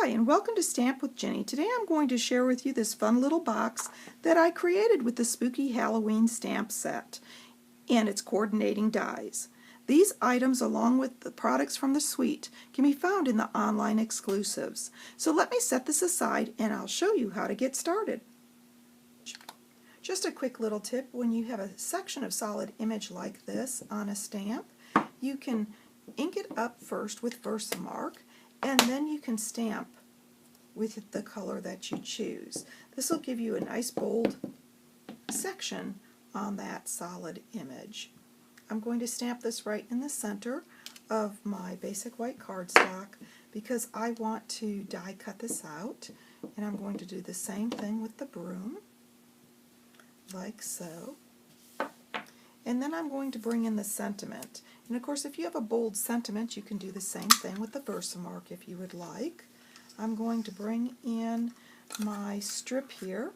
Hi, and welcome to Stamp with Jini. Today I'm going to share with you this fun little box that I created with the Spooky Halloween stamp set and its coordinating dies. These items, along with the products from the suite, can be found in the online exclusives. So let me set this aside and I'll show you how to get started. Just a quick little tip: when you have a section of solid image like this on a stamp, you can ink it up first with Versamark, and then you can stamp with the color that you choose. This will give you a nice bold section on that solid image. I'm going to stamp this right in the center of my basic white cardstock because I want to die cut this out, and I'm going to do the same thing with the broom, like so. And then I'm going to bring in the sentiment. And of course, if you have a bold sentiment, you can do the same thing with the Versamark if you would like. I'm going to bring in my strip here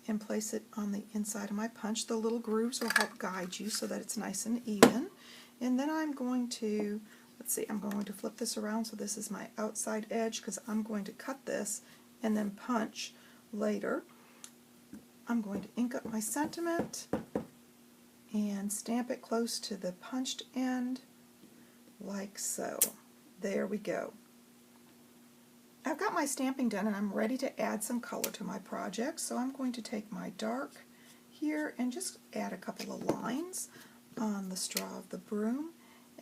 and place it on the inside of my punch. The little grooves will help guide you so that it's nice and even. And then I'm going to, I'm going to flip this around so this is my outside edge because I'm going to cut this and then punch later. I'm going to ink up my sentiment and stamp it close to the punched end, like so. There we go. I've got my stamping done and I'm ready to add some color to my project, so I'm going to take my dark here and just add a couple of lines on the straw of the broom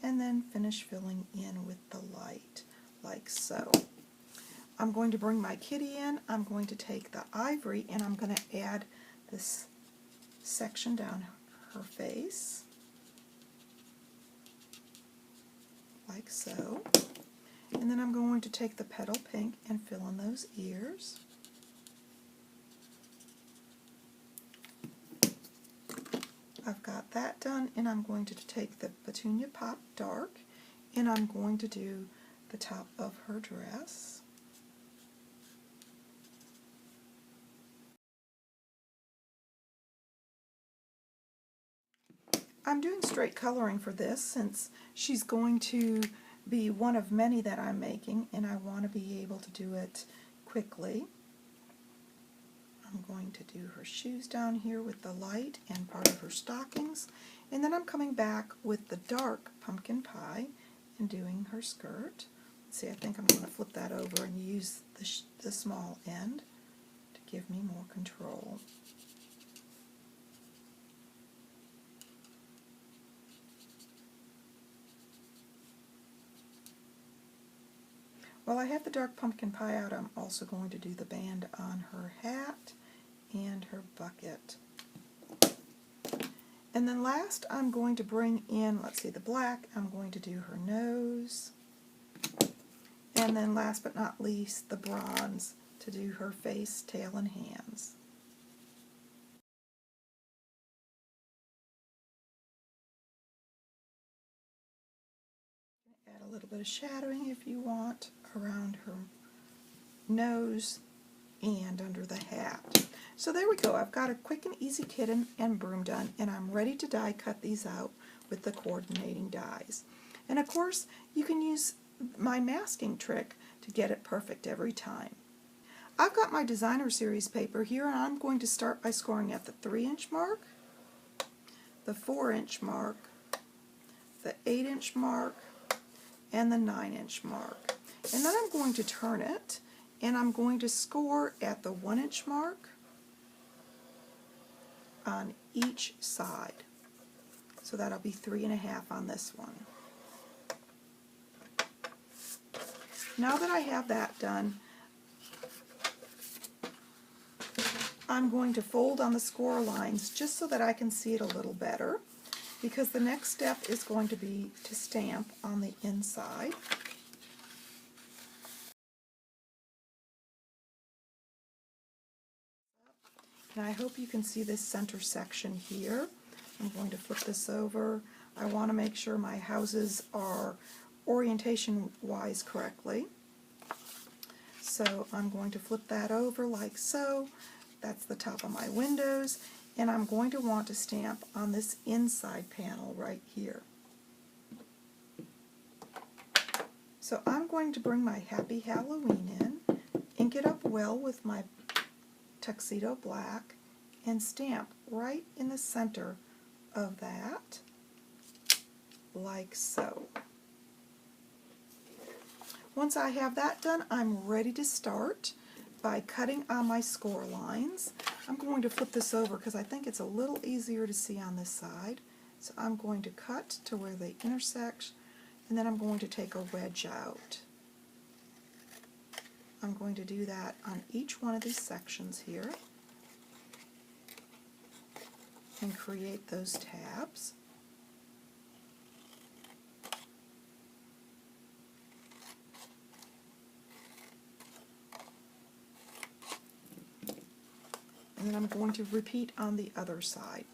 and then finish filling in with the light, like so. I'm going to bring my kitty in. I'm going to take the ivory and I'm going to add this section down her face, like so. And then I'm going to take the petal pink and fill in those ears. I've got that done, and I'm going to take the Petunia Pop Dark and I'm going to do the top of her dress. I'm doing straight coloring for this since she's going to be one of many that I'm making, and I want to be able to do it quickly. I'm going to do her shoes down here with the light and part of her stockings, and then I'm coming back with the dark pumpkin pie and doing her skirt. Let's see, I think I'm going to flip that over and use the small end to give me more control. While I have the dark pumpkin pie out, I'm also going to do the band on her hat and her bucket. And then last, I'm going to bring in, the black. I'm going to do her nose. And then last but not least, the bronze to do her face, tail, and hands. Add a little bit of shadowing if you want around her nose and under the hat. So there we go. I've got a quick and easy kitten and broom done, and I'm ready to die cut these out with the coordinating dies. And of course, you can use my masking trick to get it perfect every time. I've got my designer series paper here, and I'm going to start by scoring at the 3-inch mark, the 4-inch mark, the 8-inch mark, and the 9-inch mark. And then I'm going to turn it, and I'm going to score at the 1-inch mark on each side. So that'll be 3.5 on this one. Now that I have that done, I'm going to fold on the score lines just so that I can see it a little better, because the next step is going to be to stamp on the inside. And I hope you can see this center section here. I'm going to flip this over. I want to make sure my houses are orientation-wise correctly. So I'm going to flip that over like so. That's the top of my windows. And I'm going to want to stamp on this inside panel right here. So I'm going to bring my Happy Halloween in, ink it up well with my tuxedo black, and stamp right in the center of that, like so. Once I have that done, I'm ready to start by cutting on my score lines. I'm going to flip this over because I think it's a little easier to see on this side. So I'm going to cut to where they intersect, and then I'm going to take a wedge out. I'm going to do that on each one of these sections here and create those tabs. And then I'm going to repeat on the other side.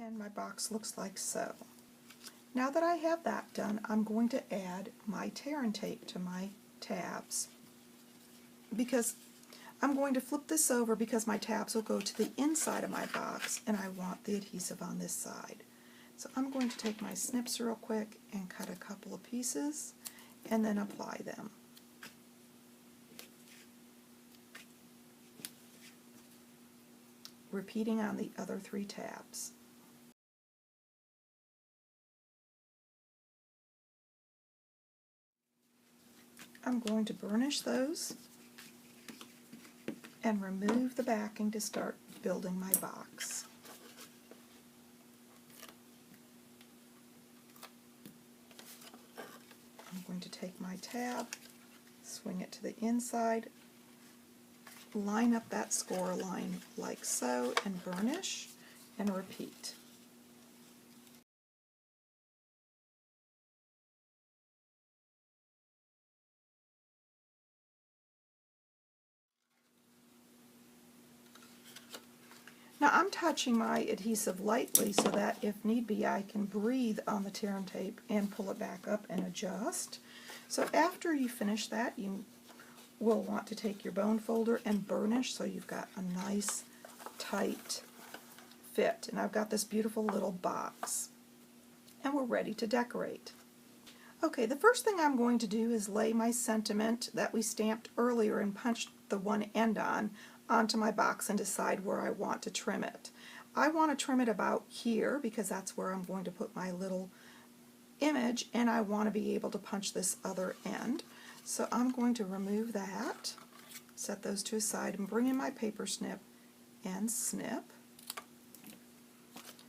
And my box looks like so. Now that I have that done, I'm going to add my tear and tape to my tabs, because I'm going to flip this over because my tabs will go to the inside of my box and I want the adhesive on this side. So I'm going to take my snips real quick and cut a couple of pieces and then apply them. Repeating on the other 3 tabs. I'm going to burnish those and remove the backing to start building my box. I'm going to take my tab, swing it to the inside, line up that score line like so, and burnish and repeat. Now I'm touching my adhesive lightly so that if need be I can breathe on the tear and tape and pull it back up and adjust. So after you finish that, you will want to take your bone folder and burnish so you've got a nice tight fit. And I've got this beautiful little box. And we're ready to decorate. Okay, the first thing I'm going to do is lay my sentiment that we stamped earlier and punched the one end on onto my box and decide where I want to trim it. I want to trim it about here because that's where I'm going to put my little image, and I want to be able to punch this other end. So I'm going to remove that, set those to a side, and bring in my paper snip and snip.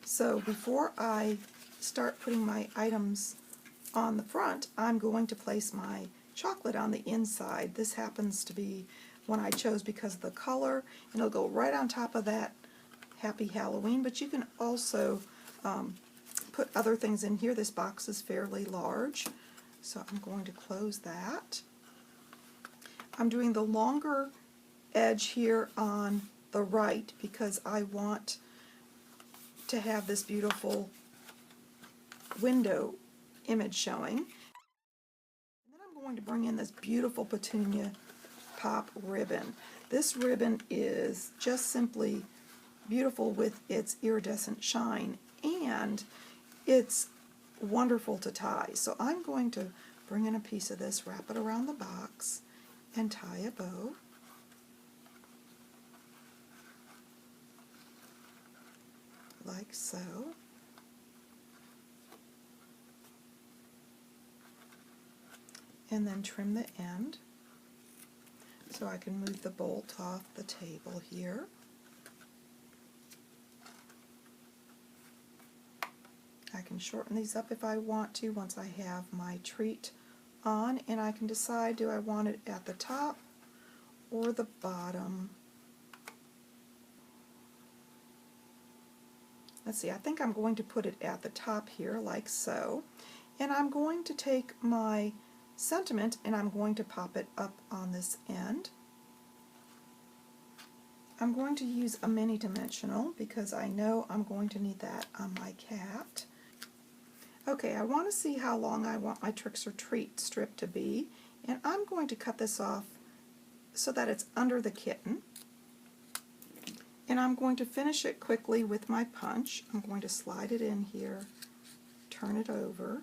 So before I start putting my items on the front, I'm going to place my chocolate on the inside. This happens to be one I chose because of the color, and it'll go right on top of that Happy Halloween, but you can also put other things in here. This box is fairly large, so I'm going to close that. I'm doing the longer edge here on the right because I want to have this beautiful window image showing. And then I'm going to bring in this beautiful petunia pop ribbon. This ribbon is just simply beautiful with its iridescent shine, and it's wonderful to tie. So I'm going to bring in a piece of this, wrap it around the box, and tie a bow. Like so. And then trim the end so I can move the bolt off the table here. I can shorten these up if I want to once I have my treat on, and I can decide, do I want it at the top or the bottom? Let's see, I think I'm going to put it at the top here, like so. And I'm going to take my sentiment and I'm going to pop it up on this end. I'm going to use a mini dimensional because I know I'm going to need that on my cat. Okay, I want to see how long I want my Tricks or Treat strip to be, and I'm going to cut this off so that it's under the kitten. And I'm going to finish it quickly with my punch. I'm going to slide it in here turn it over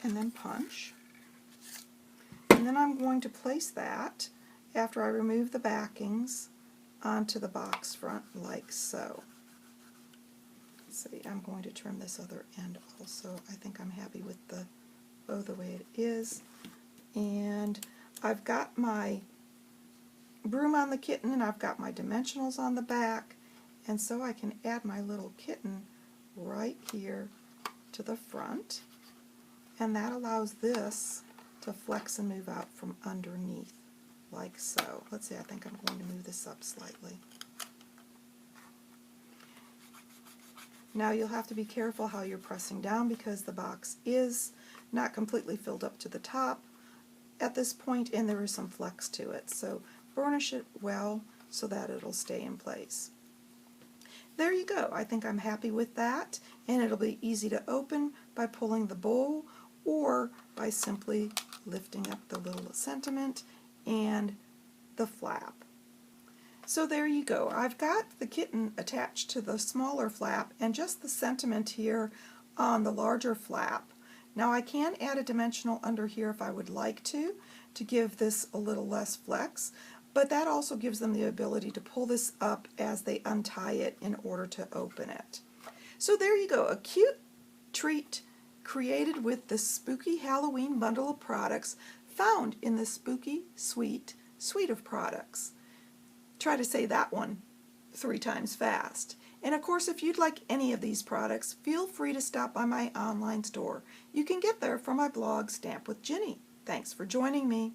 and then punch. And then I'm going to place that, after I remove the backings, onto the box front like so. Let's see, I'm going to trim this other end also. I think I'm happy with the bow the way it is. And I've got my broom on the kitten, and I've got my dimensionals on the back, and so I can add my little kitten right here to the front, and that allows this to flex and move out from underneath like so. Let's see, I think I'm going to move this up slightly. Now you'll have to be careful how you're pressing down because the box is not completely filled up to the top at this point, and there is some flex to it. So burnish it well so that it'll stay in place. There you go. I think I'm happy with that, and it'll be easy to open by pulling the bowl or by simply lifting up the little sentiment and the flap. So there you go. I've got the kitten attached to the smaller flap and just the sentiment here on the larger flap. Now I can add a dimensional under here if I would like to give this a little less flex, but that also gives them the ability to pull this up as they untie it in order to open it. So there you go, a cute treat created with the Spooky Halloween bundle of products found in the Spooky Sweet suite of products. Try to say that one 3 times fast. And of course, if you'd like any of these products, feel free to stop by my online store. You can get there from my blog, Stamp with Jini. Thanks for joining me.